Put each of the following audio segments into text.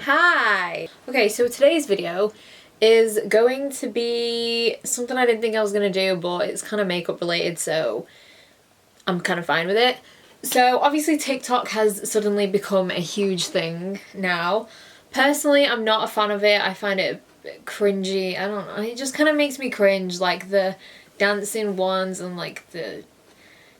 Hi! Okay, so today's video is going to be something I didn't think I was going to do, but it's kind of makeup related, so I'm kind of fine with it. So obviously TikTok has suddenly become a huge thing now. Personally, I'm not a fan of it. I find it a bit cringy. I don't know. It just kind of makes me cringe, like the dancing ones and like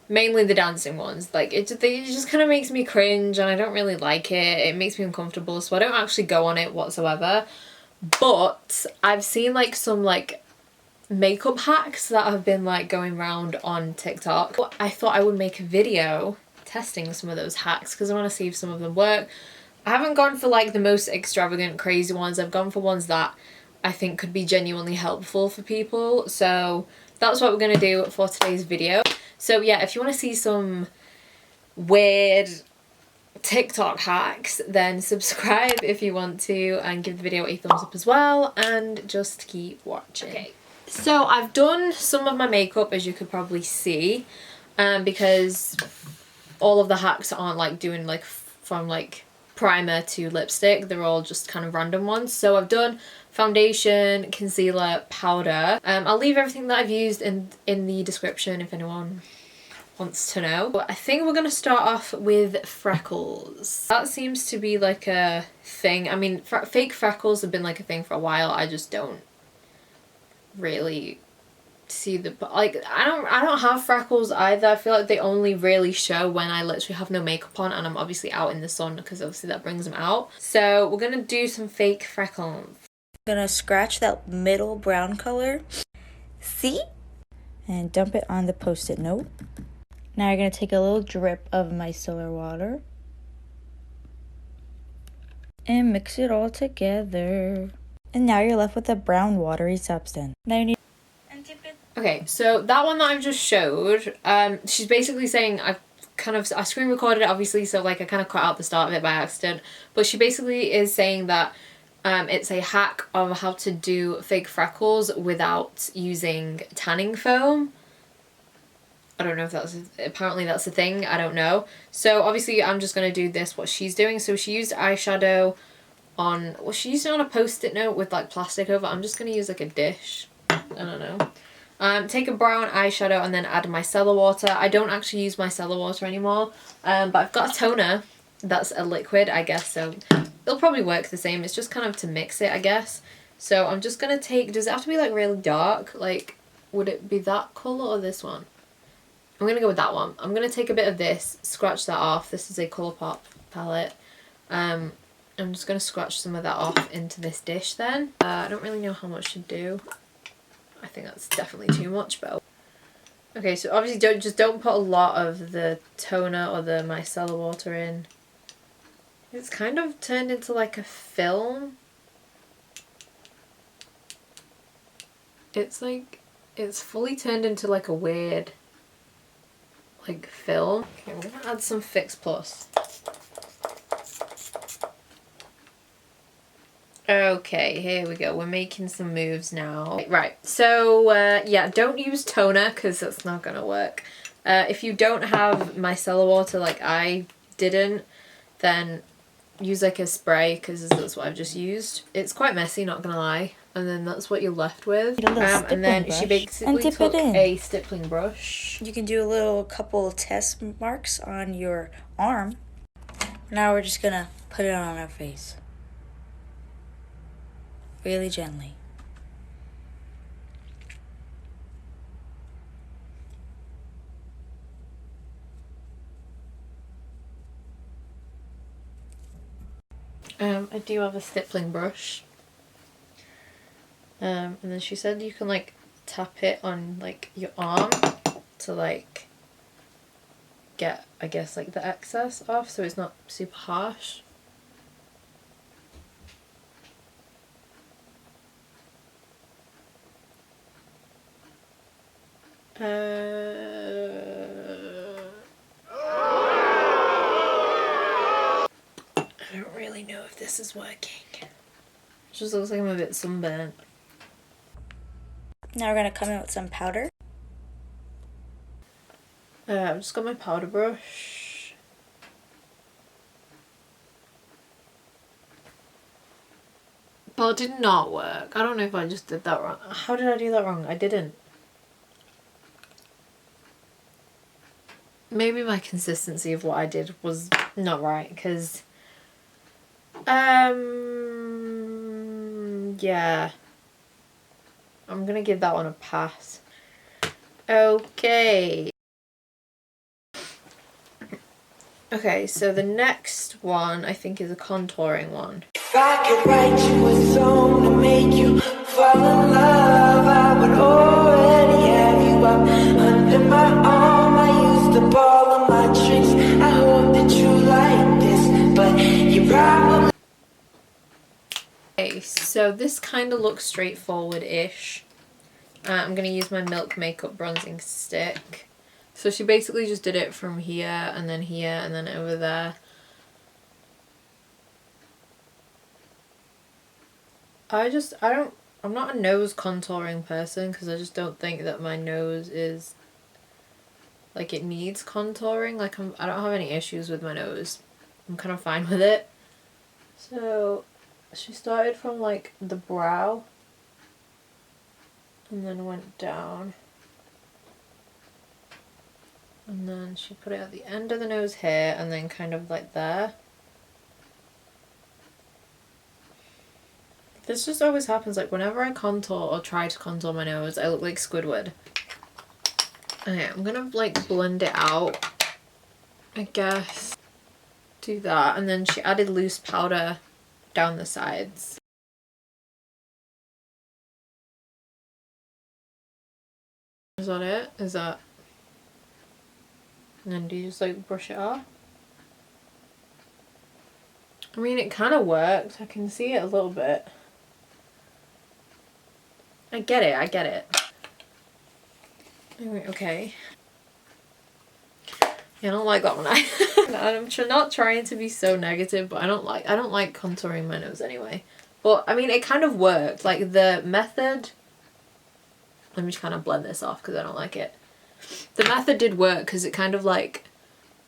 mainly the dancing ones. Like it just kind of makes me cringe and I don't really like it. It makes me uncomfortable, so I don't actually go on it whatsoever. But I've seen like some like makeup hacks that have been like going around on TikTok. I thought I would make a video testing some of those hacks because I want to see if some of them work. I haven't gone for like the most extravagant crazy ones. I've gone for ones that I think could be genuinely helpful for people. So that's what we're going to do for today's video. So yeah, if you want to see some weird TikTok hacks, then subscribe if you want to and give the video a thumbs up as well and just keep watching. Okay, so I've done some of my makeup, as you could probably see, because all of the hacks aren't like doing like from like primer to lipstick, they're all just kind of random ones. So I've done foundation, concealer, powder. I'll leave everything that I've used in the description if anyone wants to know. But I think we're gonna start off with Freckles. That seems to be like a thing. I mean, fake freckles have been like a thing for a while. I just don't really see the, like, I don't have freckles either. I feel like they only really show when I literally have no makeup on and I'm obviously out in the sun, because obviously that brings them out. So we're gonna do some fake freckles. I'm gonna scratch that middle brown color, see, and dump it on the post-it note. Now you're gonna take a little drip of micellar water and mix it all together. And now you're left with a brown watery substance. Now you need Okay, so that one that I've just showed, she's basically saying I screen recorded it obviously, so like I kind of cut out the start of it by accident, but she basically is saying that it's a hack of how to do fake freckles without using tanning foam. I don't know if apparently that's a thing, I don't know. So obviously I'm just going to do what she's doing. So she used eyeshadow on, well, she used it on a post-it note with like plastic over. I'm just going to use like a dish. I don't know. Take a brown eyeshadow and then add micellar water. I don't actually use micellar water anymore, but I've got a toner that's a liquid, I guess, so it'll probably work the same. It's just kind of to mix it, I guess. So I'm just going to take, does it have to be like really dark? Like, would it be that colour or this one? I'm going to go with that one. I'm going to take a bit of this, scratch that off. This is a Colourpop palette. I'm just going to scratch some of that off into this dish then. I don't really know how much to do. I think that's definitely too much, but okay, so obviously don't put a lot of the toner or the micellar water in. It's kind of turned into like a film. It's like, it's fully turned into like a weird like film. Okay, I'm gonna add some Fix Plus. Okay, here we go. We're making some moves now. Right, so yeah, don't use toner because that's not gonna work. If you don't have micellar water like I didn't, then use like a spray, because that's what I've just used. It's quite messy, not gonna lie. And then that's what you're left with. And then she basically took a stippling brush. You can do a couple test marks on your arm. Now we're just gonna put it on our face. Really gently. I do have a stippling brush. And then she said you can like tap it on like your arm to like get, I guess, like the excess off so it's not super harsh. I don't really know if this is working. It just looks like I'm a bit sunburnt. Now we're gonna come in with some powder. I've just got my powder brush. Well, it did not work. I don't know if I just did that wrong. How did I do that wrong? I didn't. Maybe my consistency of what I did was not right, because yeah, I'm gonna give that one a pass. Okay, so the next one I think is a contouring one. If I could write you a song to make you fall in love, I would already have you up under my arm. I used up all of my tricks. I hope that you like this, but you probably... Okay, so this kind of looks straightforward-ish. I'm going to use my Milk Makeup bronzing stick. So she basically just did it from here and then over there. I'm not a nose contouring person, because I just don't think that my nose is, like, it needs contouring. Like, I don't have any issues with my nose. I'm kind of fine with it. So she started from, like, the brow and then went down. And then she put it at the end of the nose here and then kind of like there. This just always happens, like whenever I contour or try to contour my nose, I look like Squidward. Okay, I'm gonna like blend it out, I guess. Do that, and then she added loose powder down the sides. Is that it? Is that... And then do you just like brush it off? I mean, it kind of works. I can see it a little bit. I get it, I get it. Okay. Yeah, I don't like that one. I'm not trying to be so negative, but I don't like contouring my nose anyway. But I mean, it kind of worked. Like the method, let me just kind of blend this off because I don't like it. The method did work because it kind of like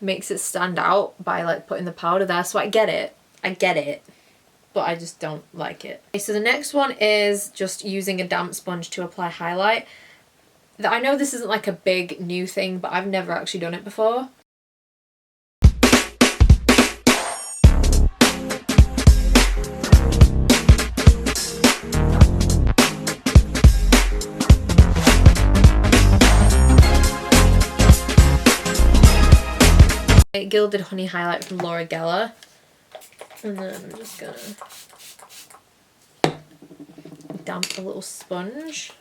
makes it stand out by like putting the powder there. So I get it, but I just don't like it. Okay, so the next one is just using a damp sponge to apply highlight. I know this isn't like a big new thing, but I've never actually done it before. Gilded Honey Highlight from Laura Geller. And then I'm just gonna damp a little sponge.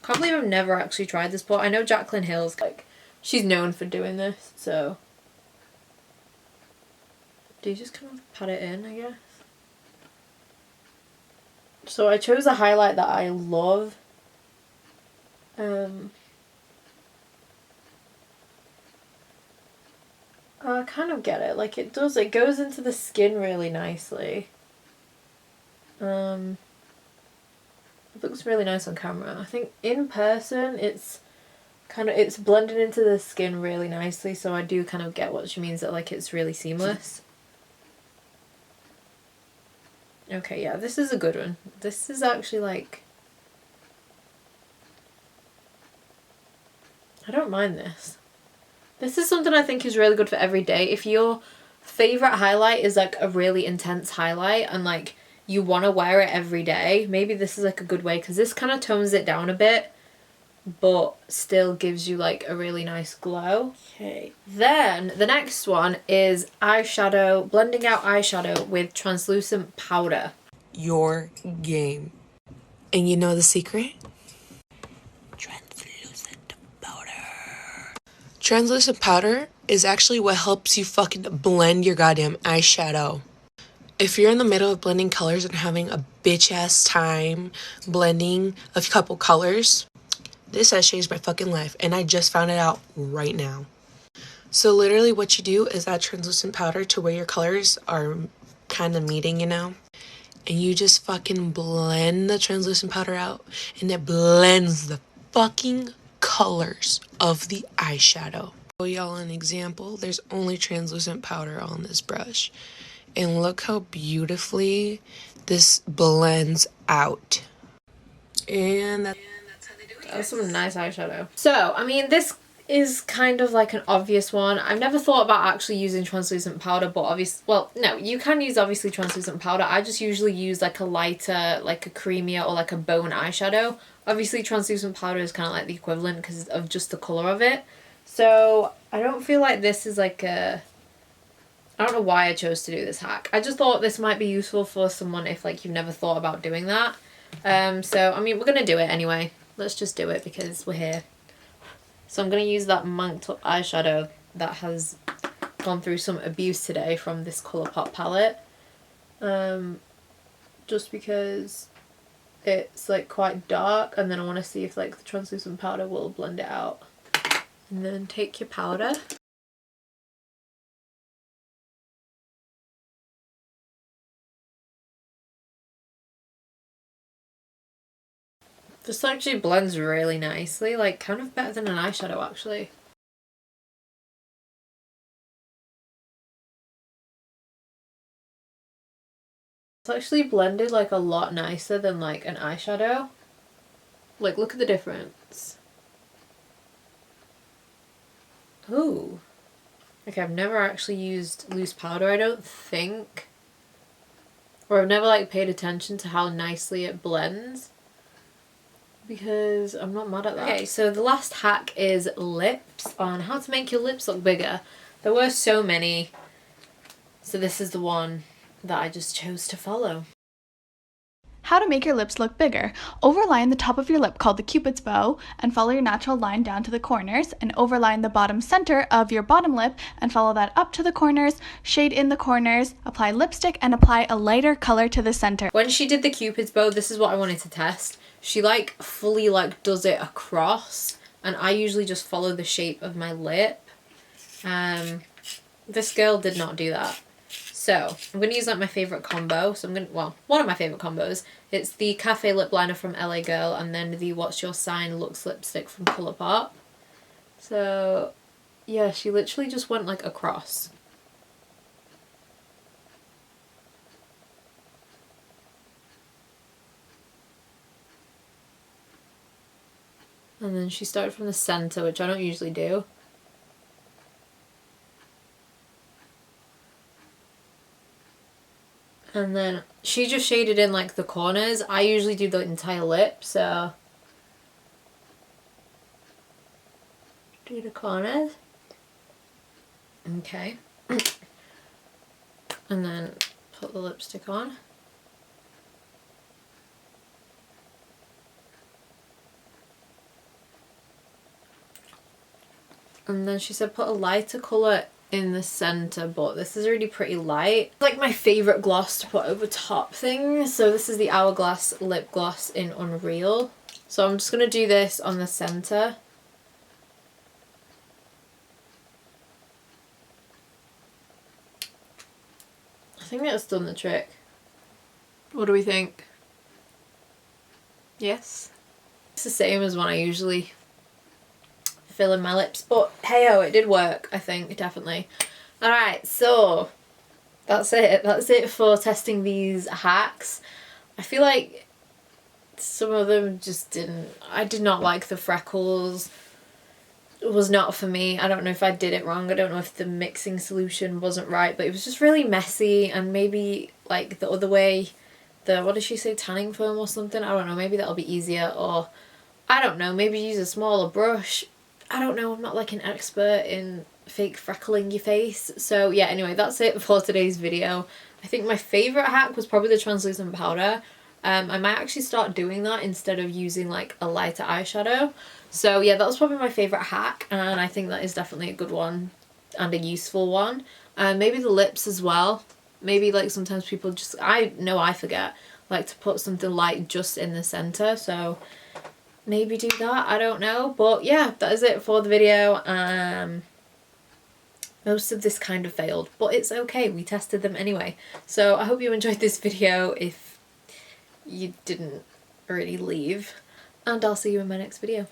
Can't believe I've never actually tried this before. I know Jaclyn Hill's like, she's known for doing this, so. Do you just kind of pat it in, I guess? So I chose a highlight that I love. I kind of get it. Like it goes into the skin really nicely. It looks really nice on camera. I think in person it's blended into the skin really nicely, so I do kind of get what she means, that like it's really seamless. Okay, yeah, this is a good one. This is actually like, I don't mind this. This is something I think is really good for every day. If your favourite highlight is like a really intense highlight and like you want to wear it every day, maybe this is like a good way, because this kind of tones it down a bit but still gives you like a really nice glow. Okay, then the next one is eyeshadow, blending out eyeshadow with translucent powder. Your game. And you know the secret? Translucent powder is actually what helps you fucking blend your goddamn eyeshadow. If you're in the middle of blending colors and having a bitch ass time blending a couple colors, this has changed my fucking life, and I just found it out right now. So literally what you do is add translucent powder to where your colors are kind of meeting, you know? And you just fucking blend the translucent powder out, and it blends the fucking colors of the eyeshadow. Show y'all an example. There's only translucent powder on this brush. And look how beautifully this blends out. And that's how they do it. That's some nice eyeshadow. So, I mean, this is kind of like an obvious one. I've never thought about actually using translucent powder, but obviously, well, no, you can use obviously translucent powder. I just usually use like a lighter, like a creamier or like a bone eyeshadow. Obviously, translucent powder is kind of like the equivalent because of just the colour of it. So, I don't feel like this is like a... I don't know why I chose to do this hack. I just thought this might be useful for someone if like you've never thought about doing that. So, I mean, we're going to do it anyway. Let's just do it because we're here. So I'm going to use that Monked Up eyeshadow that has gone through some abuse today from this Colourpop palette. Just because it's like quite dark, and then I want to see if like the translucent powder will blend it out. And then take your powder. This actually blends really nicely, like kind of better than an eyeshadow actually. It's actually blended like a lot nicer than like an eyeshadow. Like, look at the difference. Ooh. Okay, I've never actually used loose powder, I don't think. Or I've never like paid attention to how nicely it blends. Because I'm not mad at that. Okay, so the last hack is lips, on how to make your lips look bigger. There were so many, so this is the one that I just chose to follow. How to make your lips look bigger. Overline the top of your lip called the Cupid's bow and follow your natural line down to the corners, and overline the bottom center of your bottom lip and follow that up to the corners, shade in the corners, apply lipstick and apply a lighter color to the center. When she did the Cupid's bow, this is what I wanted to test. She like fully like does it across, and I usually just follow the shape of my lip. This girl did not do that. So I'm going to use like my favourite combo. So I'm going to, well, one of my favourite combos. It's the Cafe Lip Liner from LA Girl and then the What's Your Sign Luxe Lipstick from Colourpop. So yeah, she literally just went like across. And then she started from the centre, which I don't usually do. And then she just shaded in like the corners. I usually do the entire lip, so do the corners. Okay. And then put the lipstick on. And then she said put a lighter colour in the centre, but this is already pretty light. It's like my favourite gloss to put over top things. So this is the Hourglass lip gloss in Unreal. So I'm just going to do this on the centre. I think that's done the trick. What do we think? Yes? It's the same as when I usually fill in my lips, but hey-ho, it did work, I think, definitely. Alright, so that's it for testing these hacks. I feel like some of them just I did not like the freckles. It was not for me. I don't know if I did it wrong, I don't know if the mixing solution wasn't right, but it was just really messy, and maybe like the other way, what did she say, tanning foam or something? I don't know, maybe that'll be easier, or I don't know, maybe use a smaller brush. I don't know, I'm not like an expert in fake freckling your face. So yeah, anyway, that's it for today's video. I think my favourite hack was probably the translucent powder. I might actually start doing that instead of using like a lighter eyeshadow. So yeah, that was probably my favourite hack, and I think that is definitely a good one and a useful one. Maybe the lips as well. Maybe like sometimes people just, I know I forget, like to put something light just in the centre, so maybe do that, I don't know. But yeah, that is it for the video. Most of this kind of failed, but it's okay, we tested them anyway. So I hope you enjoyed this video if you didn't really leave, and I'll see you in my next video.